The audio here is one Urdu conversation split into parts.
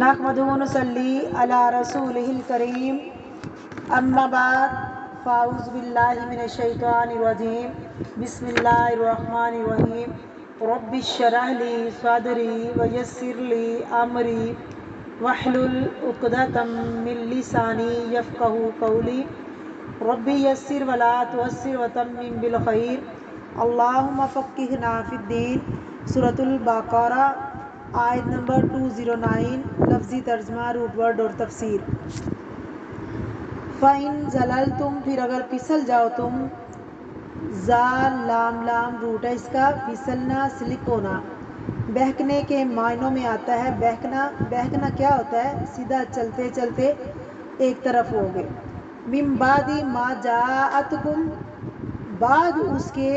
نحمدہ و نصلی علی رسولہ الکریم اما بعد فاعوذ باللہ من الشیطان الرجیم بسم اللہ الرحمن الرحیم رب اشرح لی صدری ویسر لی امری واحلل عقدۃ من لسانی یفقہوا قولی رب یسر ولا تعسر وتمم بالخیر اللہم فقہنا فی الدین۔ سورۃ البقرہ آیت نمبر 209، لفظی ترجمہ، روٹ ورڈ اور تفسیر۔ فَإِن زَلَلْتُمْ، پھر اگر پھسل جاؤ تم، لام روٹ ہے اس کا، پھسلنا، سلپ ہونا، بہکنے کے معنوں میں آتا ہے۔ بہکنا کیا ہوتا ہے؟ سیدھا چلتے چلتے ایک طرف ہو گئے۔ مِن بَعْدِ مَا جَاءَتْکُمْ، بعد اس کے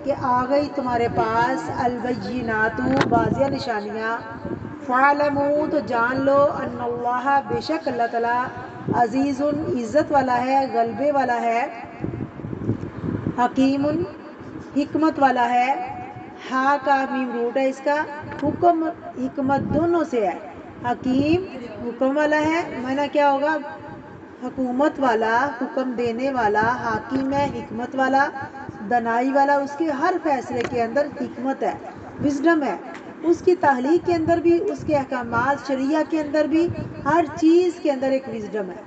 کہ آ گئی تمہارے پاس، البینات، واضح نشانیاں، فَاعْلَمُوا، تو جان لو، ان اللہ، بے شک اللہ تعالیٰ، عزیز، عزت والا ہے، غلبے والا ہے، حکیم، حکمت والا ہے۔ ہاں کا میم روٹ ہے اس کا، حکم حکمت دونوں سے ہے۔ حکیم حکم والا ہے، معنی کیا ہوگا؟ حکومت والا، حکم دینے والا، حاکم ہے، حکمت والا، دانائی والا، اس کے ہر فیصلے کے اندر حکمت ہے، وزڈم ہے، اس کی تخلیق کے اندر بھی، اس کے احکامات شرعیہ کے اندر بھی، ہر چیز کے اندر ایک وزڈم ہے۔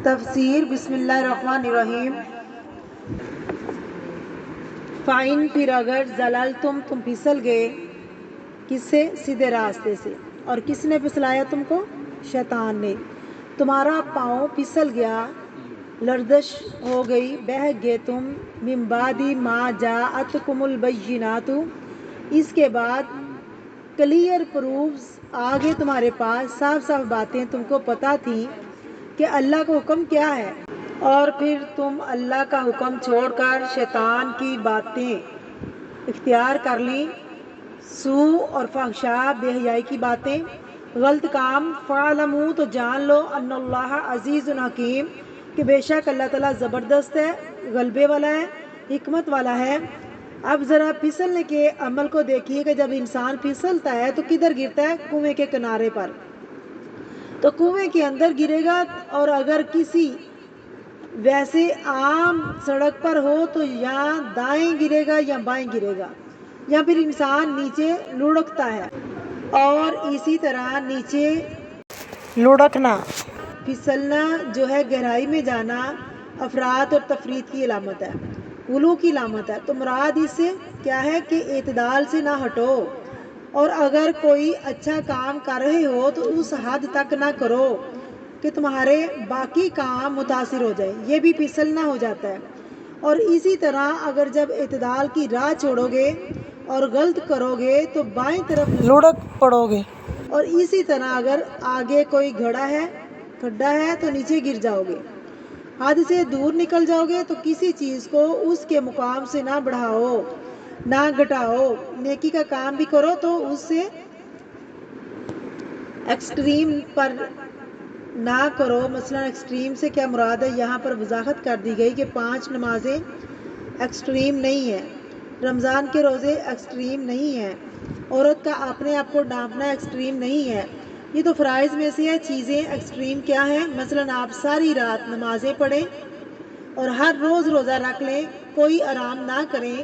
تفسیر، بسم اللہ الرحمن الرحیم۔ فَإِن، پھر اگر، زَلَلْتُمْ، تم پھسل گئے، کس سے؟ سیدھے راستے سے۔ اور کس نے پھسلایا تم کو؟ شیطان نے۔ تمہارا پاؤں پھسل گیا، لرزش ہو گئی، بہک گئے تم، من بعد ما جاءتکم البینات، اس کے بعد کلیئر پروفز آگے تمہارے پاس، صاف صاف باتیں تم کو پتہ تھیں کہ اللہ کا حکم کیا ہے، اور پھر تم اللہ کا حکم چھوڑ کر شیطان کی باتیں اختیار کر لیں، سوء اور فحشاء، بے حیائی کی باتیں، غلط کام۔ فَاعْلَمُوا، تو جان لو، ان اللہ عزیز حکیم، کہ بے شک اللہ تعالیٰ زبردست ہے، غلبے والا ہے، حکمت والا ہے۔ اب ذرا پھسلنے کے عمل کو دیکھیے کہ جب انسان پھسلتا ہے تو کدھر گرتا ہے؟ کنویں کے کنارے پر، تو کنویں کے اندر گرے گا، اور اگر کسی ویسے عام سڑک پر ہو تو یا دائیں گرے گا یا بائیں گرے گا، یا پھر انسان نیچے لڑکتا ہے، اور اسی طرح نیچے لڑکنا، پھسلنا جو ہے گہرائی میں جانا، افراط اور تفریط کی علامت ہے، غلو کی علامت ہے۔ تو مراد اس سے کیا ہے کہ اعتدال سے نہ ہٹو، اور اگر کوئی اچھا کام کر رہے ہو تو اس حد تک نہ کرو کہ تمہارے باقی کام متاثر ہو جائیں، یہ بھی پھسلنا ہو جاتا ہے۔ اور اسی طرح اگر جب اعتدال کی راہ چھوڑو گے اور غلط کرو گے تو بائیں طرف لڑک پڑو گے، اور اسی طرح اگر آگے کوئی کھڈا ہے تو نیچے گر جاؤ گے، حد سے دور نکل جاؤ گے۔ تو کسی چیز کو اس کے مقام سے نہ بڑھاؤ، نہ گھٹاؤ، نیکی کا کام بھی کرو تو اس سے ایکسٹریم پر نہ کرو۔ مثلا ایکسٹریم سے کیا مراد ہے؟ یہاں پر وضاحت کر دی گئی کہ 5 نمازیں ایکسٹریم نہیں ہیں، رمضان کے روزے ایکسٹریم نہیں ہیں، عورت کا اپنے آپ کو ڈانپنا ایکسٹریم نہیں ہے، یہ تو فرائض میں سے ہے۔ چیزیں ایکسٹریم کیا ہیں؟ مثلا آپ ساری رات نمازیں پڑھیں اور ہر روز روزہ رکھ لیں، کوئی آرام نہ کریں،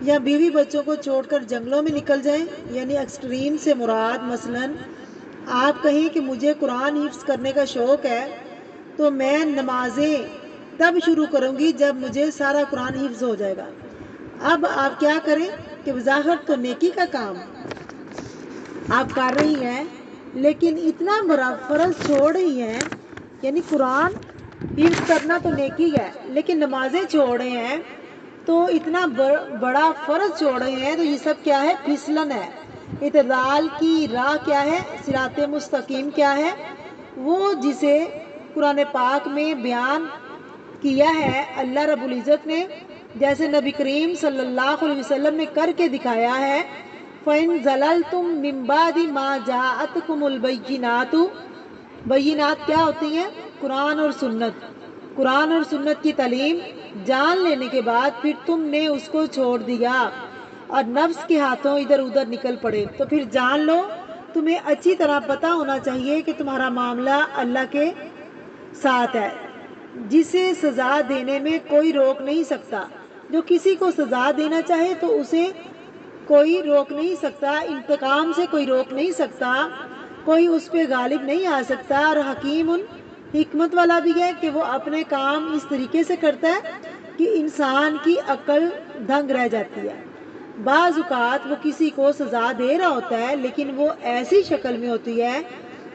یا بیوی بچوں کو چھوڑ کر جنگلوں میں نکل جائیں، یعنی ایکسٹریم سے مراد مثلا آپ کہیں کہ مجھے قرآن حفظ کرنے کا شوق ہے تو میں نمازیں تب شروع کروں گی جب مجھے سارا قرآن حفظ ہو جائے گا۔ اب آپ کیا کریں کہ بظاہر تو نیکی کا کام آپ کر رہی ہیں، لیکن اتنا بڑا فرض چھوڑ رہی ہیں، یعنی قرآن حفظ کرنا تو نیکی ہے، لیکن نمازیں چھوڑ رہے ہیں تو اتنا بڑا فرض چھوڑ رہے ہیں، تو یہ سب کیا ہے؟ پھسلن ہے۔ اعتدال کی راہ کیا ہے؟ صراط مستقیم کیا ہے؟ وہ جسے قرآن پاک میں بیان کیا ہے اللہ رب العزت نے، جیسے نبی کریم صلی اللہ علیہ وسلم نے کر کے دکھایا ہے۔ فَإِن زَلَلْتُم مِّن بَعْدِ مَا جَاءَتْکُمُ الْبَیِّنَاتُ، بینات کیا ہوتی ہیں؟ قرآن اور سنت۔ قرآن اور سنت کی تعلیم جان لینے کے بعد پھر تم نے اس کو چھوڑ دیا اور نفس کے ہاتھوں ادھر ادھر نکل پڑے، تو پھر جان لو تمہیں اچھی طرح پتہ ہونا چاہیے کہ تمہارا معاملہ اللہ کے ساتھ ہے، جسے سزا دینے میں کوئی روک نہیں سکتا۔ جو کسی کو سزا دینا چاہے تو اسے کوئی روک نہیں سکتا، انتقام سے کوئی روک نہیں سکتا، کوئی اس پہ غالب نہیں آ سکتا۔ اور حکیم حکمت والا بھی ہے کہ وہ اپنے کام اس طریقے سے کرتا ہے کہ انسان کی عقل دنگ رہ جاتی ہے۔ بعض اوقات وہ کسی کو سزا دے رہا ہوتا ہے لیکن وہ ایسی شکل میں ہوتی ہے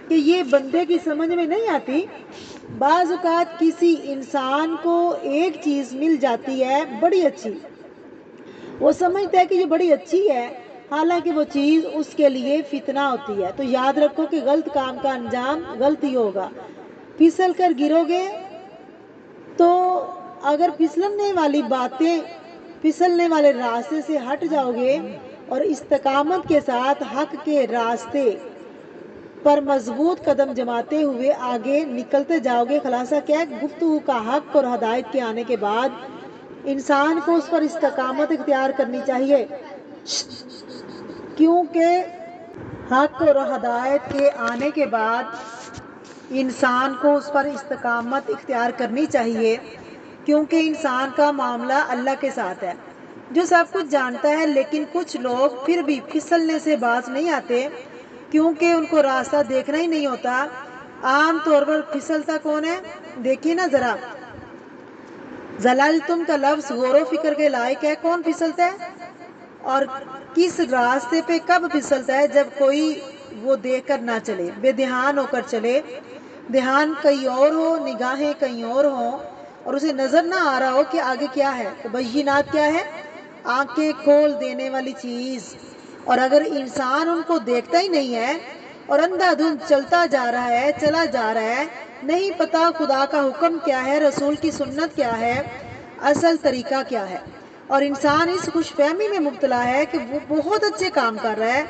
کہ یہ بندے کی سمجھ میں نہیں آتی۔ بعض اوقات کسی انسان کو ایک چیز مل جاتی ہے بڑی اچھی، وہ سمجھتا ہے کہ یہ بڑی اچھی ہے، حالانکہ وہ چیز اس کے لیے فتنہ ہوتی ہے۔ تو یاد رکھو کہ غلط کام کا انجام غلط ہی ہوگا۔ پھسل کر گرو گے تو اگر پھسلنے والی باتیں، پھسلنے والے راستے سے ہٹ جاؤ گے اور استقامت کے ساتھ حق کے راستے پر مضبوط قدم جماتے ہوئے آگے نکلتے جاؤ گے۔ خلاصہ کیا ہے؟ گفتگو کا حق اور ہدایت کے آنے کے بعد انسان کو اس پر استقامت اختیار کرنی چاہیے، کیونکہ حق اور ہدایت کے آنے کے بعد انسان کو اس پر استقامت اختیار کرنی چاہیے، کیونکہ انسان کا معاملہ اللہ کے ساتھ ہے جو سب کچھ جانتا ہے۔ لیکن کچھ لوگ پھر بھی پھسلنے سے باز نہیں آتے کیونکہ ان کو راستہ دیکھنا ہی نہیں ہوتا۔ عام طور پر پھسلتا کون ہے؟ دیکھیے نا ذرا، زللتم کا لفظ غور و فکر کے لائق ہے۔ کون پھسلتا ہے اور کس راستے پہ کب پھسلتا ہے؟ جب کوئی وہ دیکھ کر نہ چلے، بے دھیان ہو کر چلے، دھیان کہیں اور ہو، نگاہیں کہیں اور ہوں اور اسے نظر نہ آ رہا ہو کہ آگے کیا ہے۔ تو بینات کیا ہے؟ آنکھیں کھول دینے والی چیز۔ اور اگر انسان ان کو دیکھتا ہی نہیں ہے اور اندھا دھند چلتا جا رہا ہے، چلا جا رہا ہے، نہیں پتا خدا کا حکم کیا ہے، رسول کی سنت کیا ہے، اصل طریقہ کیا ہے، اور انسان اس خوش فہمی میں مبتلا ہے کہ وہ بہت اچھے کام کر رہا ہے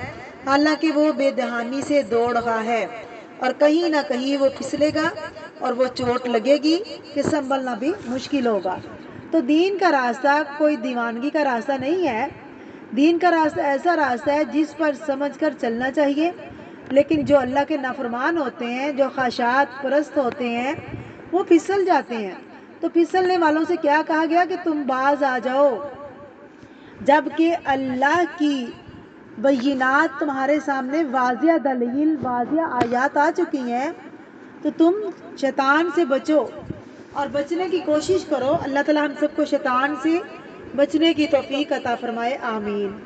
حالانکہ وہ بے دہانی سے دوڑ رہا ہے اور کہیں نہ کہیں وہ پھسلے گا اور وہ چوٹ لگے گی کہ سنبھلنا بھی مشکل ہوگا۔ تو دین کا راستہ کوئی دیوانگی کا راستہ نہیں ہے۔ دین کا راستہ ایسا راستہ ہے جس پر سمجھ کر چلنا چاہیے، لیکن جو اللہ کے نافرمان ہوتے ہیں، جو خواہشات پرست ہوتے ہیں، وہ پھسل جاتے ہیں۔ تو پھسلنے والوں سے کیا کہا گیا کہ تم باز آ جاؤ، جبکہ اللہ کی بینات تمہارے سامنے واضح دلیل، واضح آیات آ چکی ہیں۔ تو تم شیطان سے بچو اور بچنے کی کوشش کرو۔ اللہ تعالی ہم سب کو شیطان سے بچنے کی توفیق عطا فرمائے، آمین۔